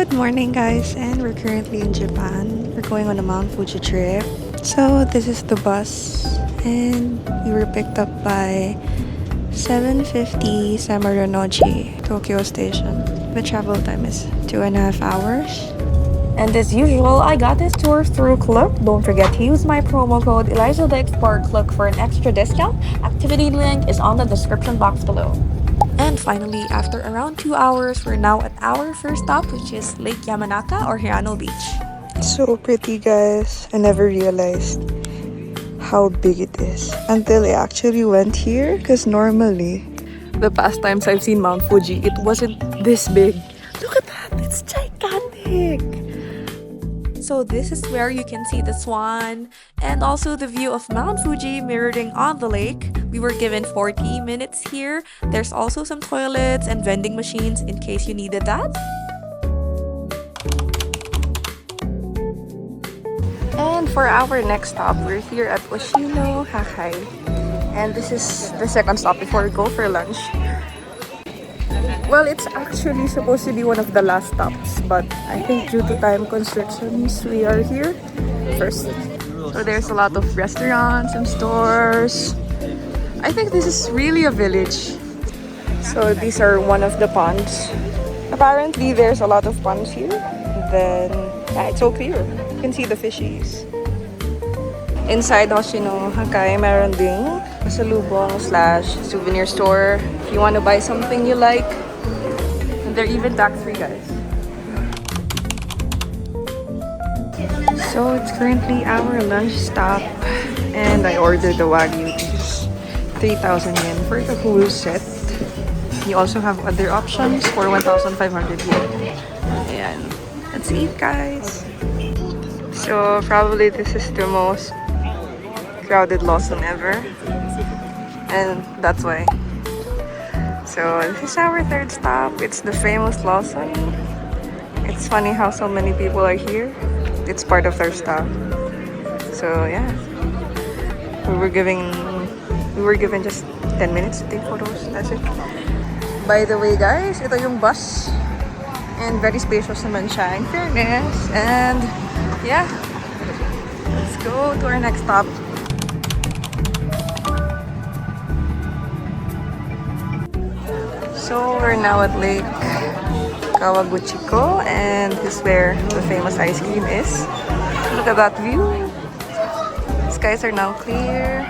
Good morning guys, and we're currently in Japan. We're going on a Mount Fuji trip. So this is the bus and we were picked up by 7:50 Samaranoji, Tokyo Station. The travel time is 2.5 hours. And as usual, I got this tour through Klook. Don't forget to use my promo code ELIZATHEEXPLORERKLOOK for an extra discount. Activity link is on the description box below. And finally, after around 2 hours, we're now at our first stop, which is Lake Yamanaka or Hirano Beach. So pretty guys. I never realized how big it is until I actually went here, because normally the past times I've seen Mount Fuji, it wasn't this big. Look at that, it's gigantic. So this is where you can see the swan and also the view of Mount Fuji mirroring on the lake. We were given 40 minutes here. There's also some toilets and vending machines in case you needed that. And for our next stop, we're here at Oshino Hakai. And this is the second stop before we go for lunch. Well, it's actually supposed to be one of the last stops, but I think due to time constrictions, we are here first. So there's a lot of restaurants and stores. I think this is really a village. So these are one of the ponds. Apparently, there's a lot of ponds here. Then, it's so clear. You can see the fishies. Inside Hoshino Hakai, meron ding pasalubong / souvenir store. If you want to buy something you like. And they're even tax-free, guys. So it's currently our lunch stop. And I ordered the Wagyu cheese. 3,000 yen for the whole set. You also have other options for 1,500 yen. Ayan. Let's eat, guys. So probably this is the most crowded Lawson ever. And that's why. So this is our third stop. It's the famous Lawson. It's funny how so many people are here. It's part of their stop. So yeah. We were given just 10 minutes to take photos. That's it. By the way guys, ito yung bus. And very spacious naman siya, in fairness. And yeah, let's go to our next stop. So we're now at Lake Kawaguchiko, and this is where the famous ice cream is. Look at that view. Skies are now clear.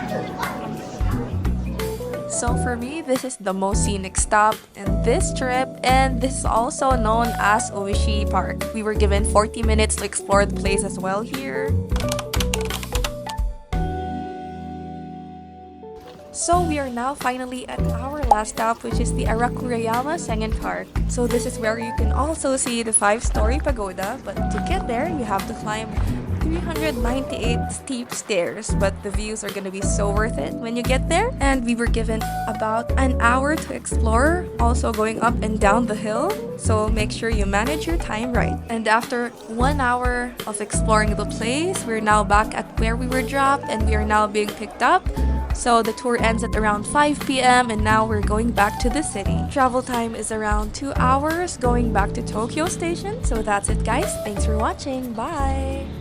So for me, this is the most scenic stop in this trip, and this is also known as Oishi Park. We were given 40 minutes to explore the place as well here. So we are now finally at our last stop, which is the Arakurayama Sengen Park. So this is where you can also see the 5-story pagoda, but to get there, you have to climb 398 steep stairs, but the views are gonna be so worth it when you get there. And we were given about an hour to explore, also going up and down the hill, so make sure you manage your time right. And after 1 hour of exploring the place, we're now back at where we were dropped, and we are now being picked up. So the tour ends at around 5 p.m. and now we're going back to the city. Travel time is around 2 hours going back to Tokyo Station. So that's it guys. Thanks for watching. Bye!